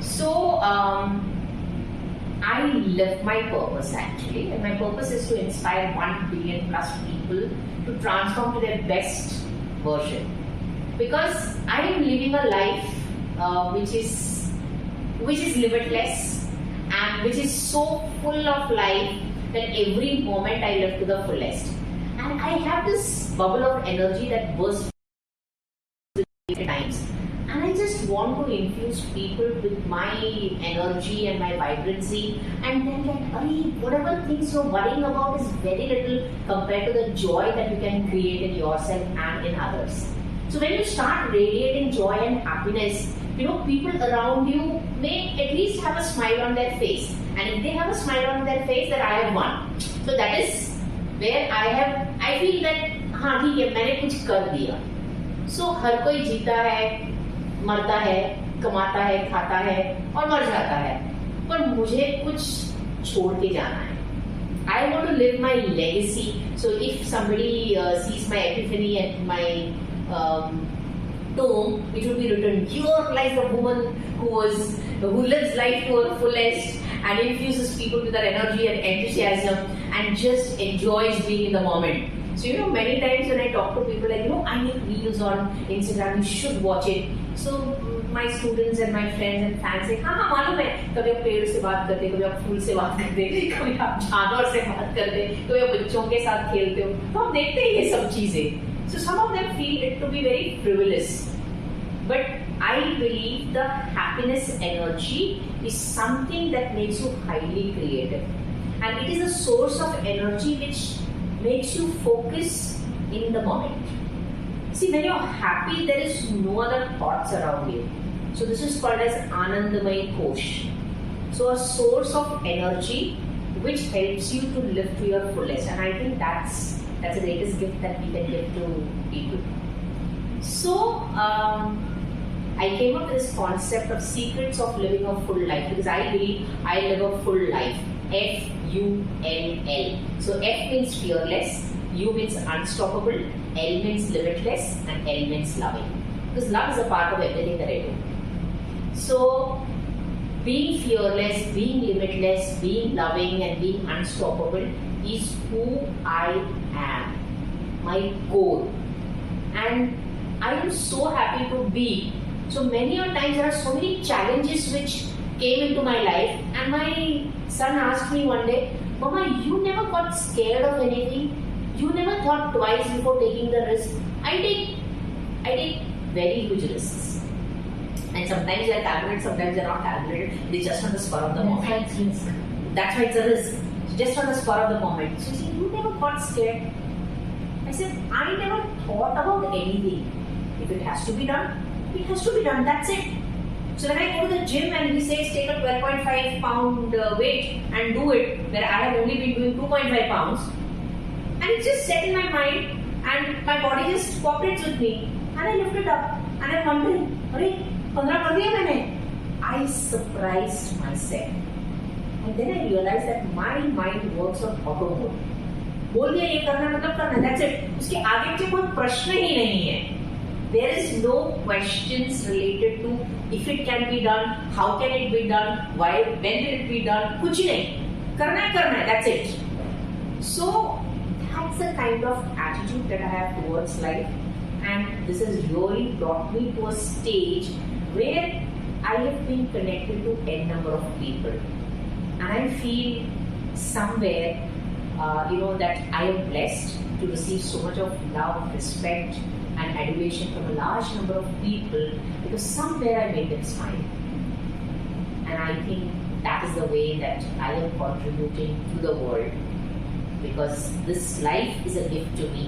So, I live my purpose actually, and my purpose is to inspire 1 billion plus people to transform to their best version. Because I am living a life which is limitless and which is so full of life that every moment I live to the fullest. And I have this bubble of energy that bursts at times. And I just want to infuse people with my energy and my vibrancy, and then whatever things you're worrying about is very little compared to the joy that you can create in yourself and in others. So when you start radiating joy and happiness, people around you may at least have a smile on their face. And if they have a smile on their face, then I have won. So that is where I feel that, हाँ ठीक है, मैंने कुछ कर दिया. So हर कोई जीता है, मरता है, कमाता है, खाता है और मर जाता है, पर मुझे कुछ छोड़ के जाना है. I want to live my legacy. So if somebody sees my epiphany at my tomb, it will be written, "Here lies the woman who lives life to her fullest and infuses people with her energy and enthusiasm and just enjoys being in the moment." So many times when I talk to people like, I make reels on Instagram, you should watch it. So my students and my friends and fans say, हाँ मालूम है, कभी आप पेड़ से बात करते, कभी आप फूल से बात करते, कभी आप जानवर से बात करते, कभी आप बच्चों के साथ खेलते हो, तो हम देखते हैं ये सब चीजें. So some of them feel it to be very frivolous, but I believe the happiness energy is something that makes you highly creative, and it is a source of energy which makes you focus in the moment. See, when you're happy, there is no other thoughts around you. So this is called as Anandamay Kosh. So a source of energy which helps you to live to your fullest. And I think that's the greatest gift that we can give to people. So I came up with this concept of secrets of living a full life, because I believe I live a full life. F-U-L-L. So F means fearless, U means unstoppable, L means limitless, and L means loving. Because love is a part of everything that I do. So being fearless, being limitless, being loving, and being unstoppable is who I am, my core. And I am so happy to be. So many a times there are so many challenges which came into my life, and my son asked me one day, "Mama, you never got scared of anything? You never thought twice before taking the risk?" I take very huge risks. And sometimes they are calculated, sometimes they are not calculated. They just on the spur of the moment. That's risk. That's why it's a risk. So just on the spur of the moment. So he said, "You never got scared?" I said, "I never thought about anything. If it has to be done, it has to be done. That's it." So when I go to the gym and he says take a 12.5 pound weight and do it, where I have only been doing 2.5 pounds, and it's just set in my mind and my body just cooperates with me, and I lift it up and I'm wondering, "Arey, 15 कर दिया मैंने." I surprised myself, and then I realized that my mind works on auto mode. बोल दिया ये करना मतलब करना, that's it. उसके आगे के कोई प्रश्न ही नहीं है. There is no questions related to if it can be done, how can it be done, why, when will it be done. कुछ ही नहीं, करना है, that's it. So that's the kind of attitude that I have towards life, and this has really brought me to a stage where I have been connected to n number of people, and I feel somewhere that I am blessed to receive so much of love, respect, and adoration from a large number of people, because somewhere I made them smile. And I think that is the way that I am contributing to the world, because this life is a gift to me,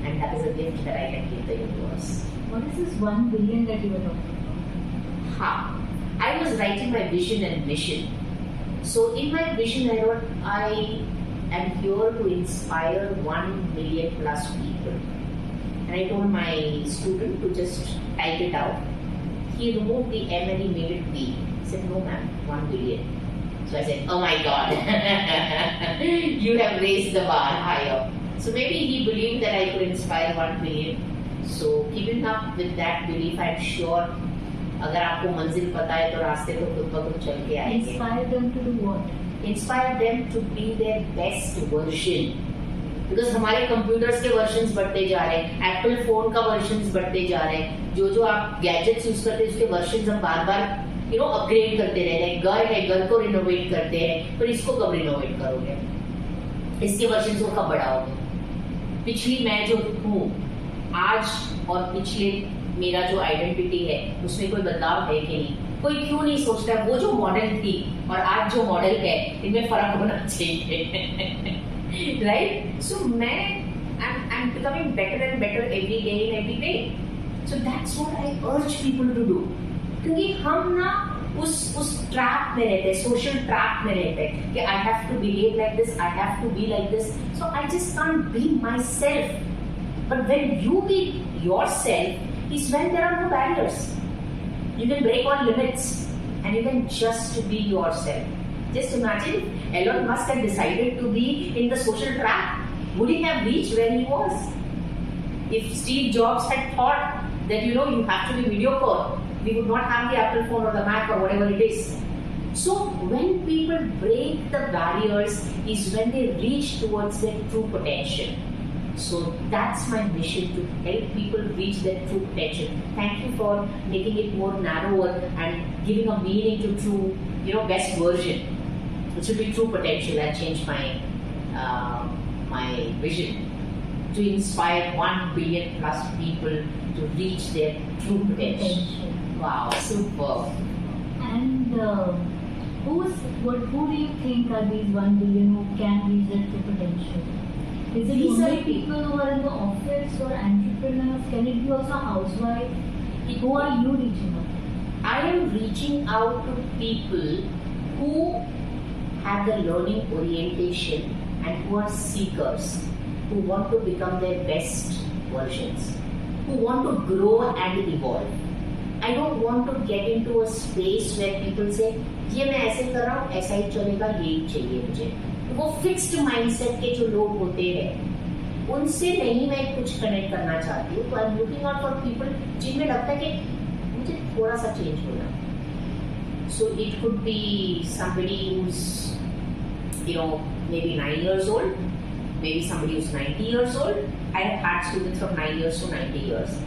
and that is a gift that I can give the universe. What is this 1 billion that you were talking about? I was writing my vision and mission. So in my vision I wrote, I am here to inspire 1 million plus people. And I told my student to just type it out. He removed the M and he made it B. He said, "No ma'am, 1 billion. So I said, "Oh my God, you have raised the bar higher." So maybe he believed that I could inspire 1 billion. So keeping up with that belief, I'm sure अगर आपको मंजिल पता है तो रास्ते तो खुद ब खुद चल के आएंगे. Inspire them to do what? Inspire them to be their best version. Because हमारे कंप्यूटर्स के वर्जन्स बढ़ते जा रहे हैं, एप्पल फोन का वर्जन्स बढ़ते जा रहे हैं, जो आप गैजेट्स यूज करते हैं उसके वर्जन्स हम बार बार अपग्रेड करते रह रहे हैं. घर है, घर को रिनोवेट करते हैं, पर इसको कब रिनोवेट करोगे? इसके वर्जन्स को कब बढ़ाओगे? पिछली मैं जो हूँ आज और पिछले मेरा जो आइडेंटिटी है उसमें कोई बदलाव है कि नहीं? कोई क्यों नहीं सोचता है वो जो मॉडल थी और आज जो मॉडल है इनमें फर्क होना चाहिए. Right? So I'm becoming better and better every day in every way. So that's what I urge people to do. क्योंकि हम ना उस ट्रैप में रहते हैं, सोशल ट्रैप में रहते हैं कि I have to behave like this, I have to be like this. So I just can't be myself. But when you be yourself is when there are no barriers. You can break all limits and you can just be yourself. Just imagine if Elon Musk had decided to be in the social trap. Would he have reached where he was? If Steve Jobs had thought that you have to be mediocre, we would not have the Apple phone or the Mac or whatever it is. So when people break the barriers is when they reach towards their true potential. So that's my mission, to help people reach their true potential. Thank you for making it more narrower and giving a meaning to true, best version. It should be true potential. I changed my vision to inspire 1 billion plus people to reach their true potential. Wow, super. And who do you think are these 1 billion who can reach their true potential? Is it only people who are in the office or entrepreneurs? Can it be also housewives? Who are you reaching out? I am reaching out to people who have the learning orientation and who are seekers, who want to become their best versions, who want to grow and evolve. I don't want to get into a space where people say, ये मैं ऐसे कर रहा हूँ, ऐसा ही चलेगा, यही चाहिए मुझे. वो फिक्स्ड माइंडसेट के जो लोग होते हैं उनसे नहीं मैं कुछ कनेक्ट करना चाहती हूँ. तो I am looking out for people जिनमें लगता है कि मुझे थोड़ा सा चेंज होना. So it could be somebody who's maybe 9 years old, maybe somebody who's 90 years old. I have had students from 9 years to 90 years.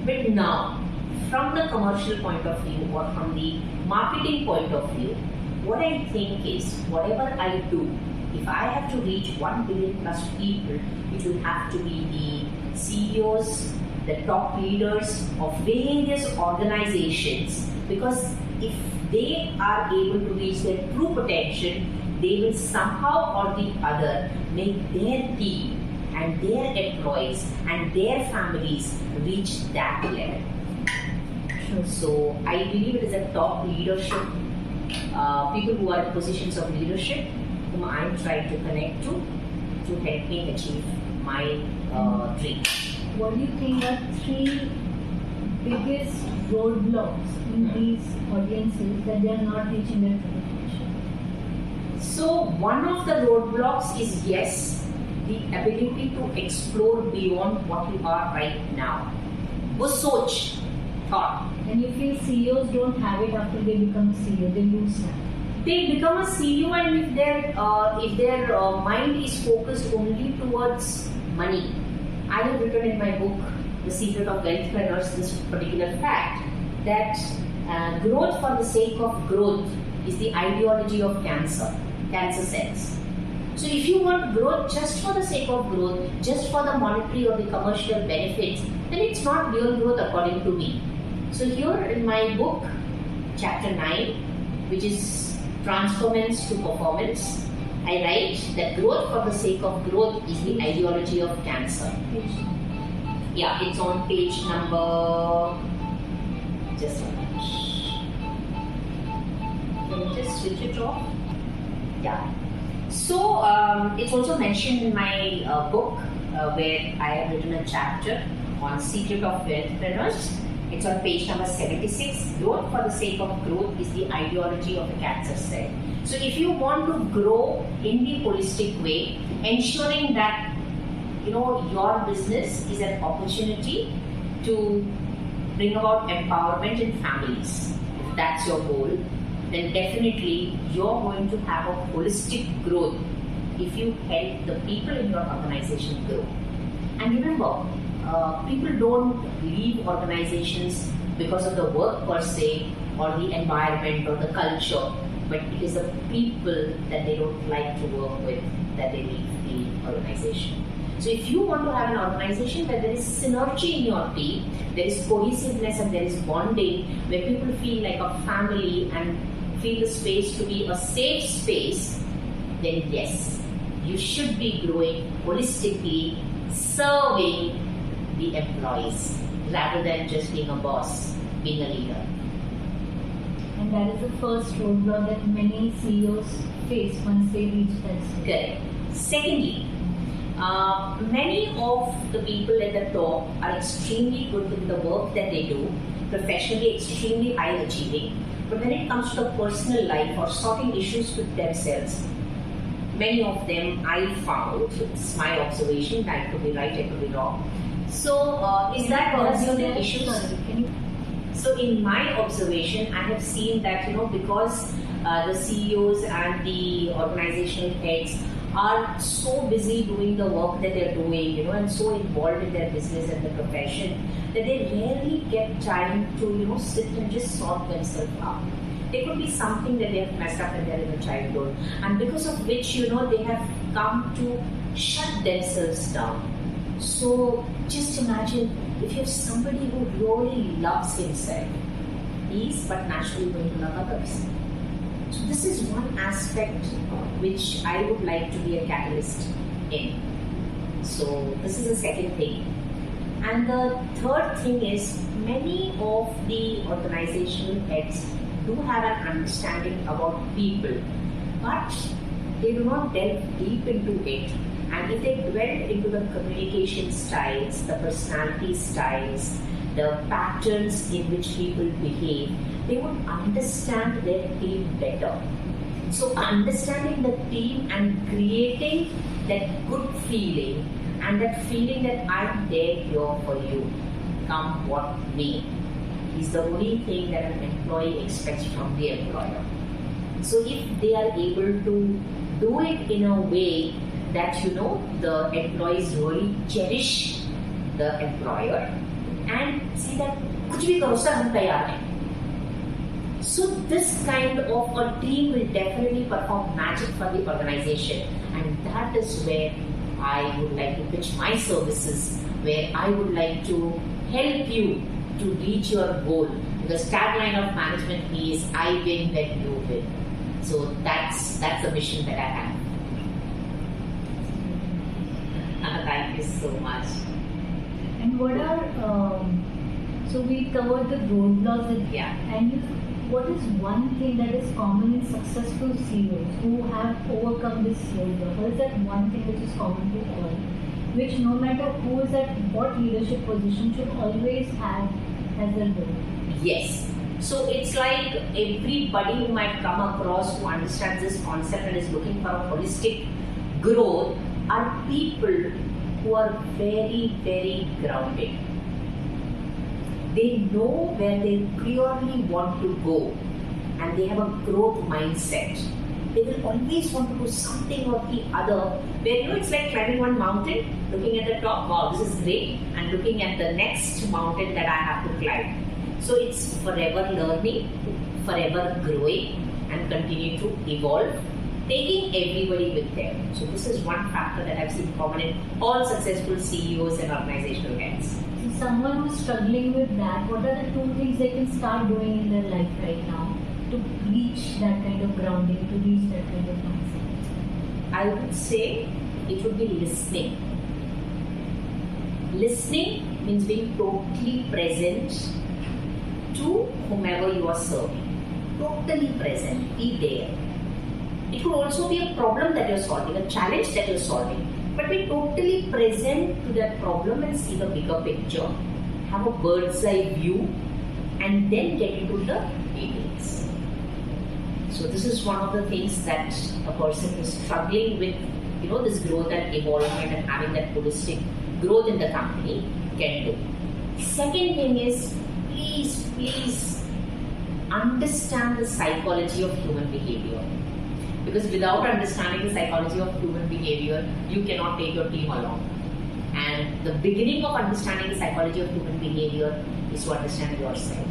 But now, from the commercial point of view or from the marketing point of view, what I think is whatever I do, if I have to reach 1 billion plus people, it will have to be the CEOs, the top leaders of various organizations, because if they are able to reach their true potential, they will somehow or the other make their team and their employees and their families reach that level. Sure. So I believe it is a top leadership, people who are in positions of leadership, whom I am trying to connect to help me achieve my dream. What do you think are 3 biggest roadblocks in these audiences that they are not reaching their potential? So one of the roadblocks is, yes, the ability to explore beyond what you are right now. वो सोच, thought. And you feel CEOs don't have it after they become CEO, they lose that. They become a CEO, and if their mind is focused only towards money. I have written in my book, The Secret of Wealthpreneurs, this particular fact that growth for the sake of growth is the ideology of cancer cells. So if you want growth just for the sake of growth, just for the monetary or the commercial benefits, then it's not real growth according to me. So here in my book, chapter 9, which is Transformance to Performance, I write that growth for the sake of growth is the ideology of cancer. Yeah, it's on page number, just a minute. Can you just switch it off? Yeah. So it's also mentioned in my book where I have written a chapter on Secret of Wealthpreneurs. It's on page number 76. Growth for the sake of growth is the ideology of the cancer cell. So if you want to grow in the holistic way, ensuring that your business is an opportunity to bring about empowerment in families, if that's your goal, then definitely you're going to have a holistic growth if you help the people in your organization grow. And remember, people don't leave organizations because of the work per se or the environment or the culture, but it is the people that they don't like to work with that they leave the organization. So if you want to have an organization where there is synergy in your team, there is cohesiveness and there is bonding, where people feel like a family and feel the space to be a safe space, then yes, you should be growing holistically, serving the employees rather than just being a boss, being a leader. And that is the first roadblock that many CEOs face once they reach that stage. Correct. Secondly, many of the people at the top are extremely good with the work that they do, professionally extremely high achieving, but when it comes to the personal life or sorting issues with themselves, many of them I found, it's my observation, I could be right, I could be wrong. So, is that causing the issues? So, in my observation, I have seen that, because the CEOs and the organizational heads are so busy doing the work that they're doing, and so involved in their business and the profession, that they rarely get time to, sit and just sort themselves out. There could be something that they have messed up when they're in their childhood, and because of which, they have come to shut themselves down. So just imagine if you have somebody who really loves himself, he's but naturally going to love others. So this is one aspect which I would like to be a catalyst in. So this is the second thing. And the third thing is, many of the organizational heads do have an understanding about people, but they do not delve deep into it. And if they dwell into the communication styles, the personality styles, the patterns in which people behave, they would understand their team better. So understanding the team and creating that good feeling and that feeling that I'm there here for you, come what may, is the only thing that an employee expects from the employer. So if they are able to do it in a way that the employees really cherish the employer and see that kuch bhi karo sir, hum taiyar hain. So this kind of a team will definitely perform magic for the organization, and that is where I would like to pitch my services, where I would like to help you to reach your goal. The tagline of management is I win when you win. So that's the mission that I have. Thank you so much. And what are so we covered the roadblocks and what is one thing that is common in successful CEOs who have overcome this roadblock? What is that one thing which is common to all, which no matter who is at what leadership position should always have as their goal? Yes. So it's like everybody who might come across who understands this concept and is looking for a holistic growth are people who are very, very grounded. They know where they clearly want to go and they have a growth mindset. They will always want to do something or the other, where it's like climbing one mountain, looking at the top, wow, this is great, and looking at the next mountain that I have to climb. So it's forever learning, forever growing, and continue to evolve, taking everybody with them. So this is one factor that I've seen common in all successful CEOs and organizational heads. So someone who's struggling with that, what are the 2 things they can start doing in their life right now to reach that kind of grounding, to reach that kind of mindset? I would say it would be listening. Listening means being totally present to whomever you are serving. Totally present, be there. It could also be a problem that you're solving, a challenge that you're solving, but be totally present to that problem and see the bigger picture, have a bird's eye view, and then get into the details. So this is one of the things that a person who's struggling with, this growth and evolvement and having that holistic growth in the company can do. Second thing is, please understand the psychology of human behavior. Because without understanding the psychology of human behavior, you cannot take your team along. And the beginning of understanding the psychology of human behavior is to understand yourself.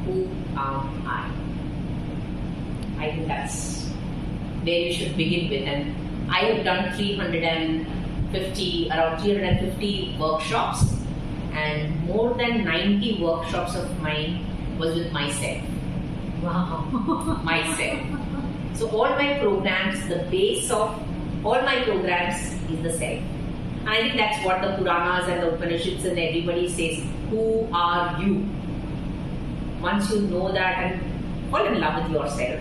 Who am I? I think that's where you should begin with. And I have done around 350 workshops, and more than 90 workshops of mine was with myself. Wow. Myself. So all my programs, the base of all my programs is the self. And I think that's what the Puranas and the Upanishads and everybody says. Who are you? Once you know that and fall in love with yourself,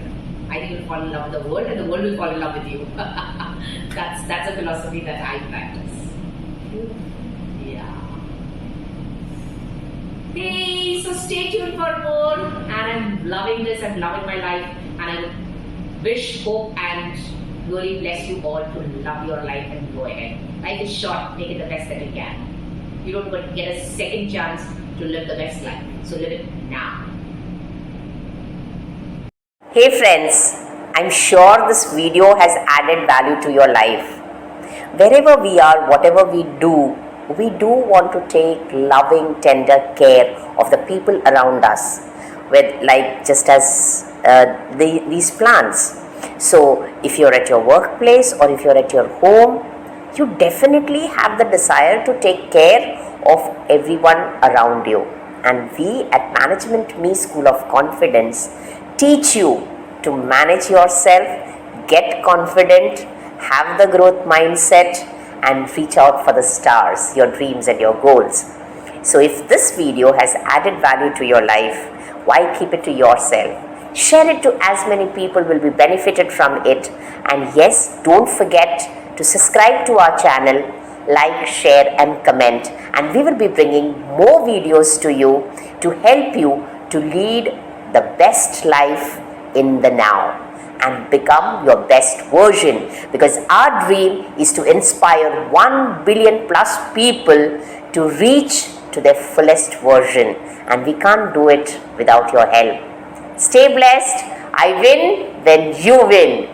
I think you'll fall in love with the world and the world will fall in love with you. That's a philosophy that I practice. Yeah. Hey, so stay tuned for more. And I'm loving this, I'm loving my life. And I wish, hope and really bless you all to love your life and go ahead. Life is short, make it the best that you can. You don't get a second chance to live the best life. So live it now. Hey friends, I'm sure this video has added value to your life. Wherever we are, whatever we do want to take loving, tender care of the people around us, with like just as these plants. So if you're at your workplace or if you're at your home, you definitely have the desire to take care of everyone around you. And we at Management Me School of Confidence teach you to manage yourself, get confident, have the growth mindset, and reach out for the stars, your dreams and your goals. So if this video has added value to your life, why keep it to yourself? Share it to as many people will be benefited from it. And yes, don't forget to subscribe to our channel, like, share and comment. And we will be bringing more videos to you to help you to lead the best life in the now and become your best version, because our dream is to inspire 1 billion plus people to reach to their fullest version, and we can't do it without your help. Stay blessed. I win when you win.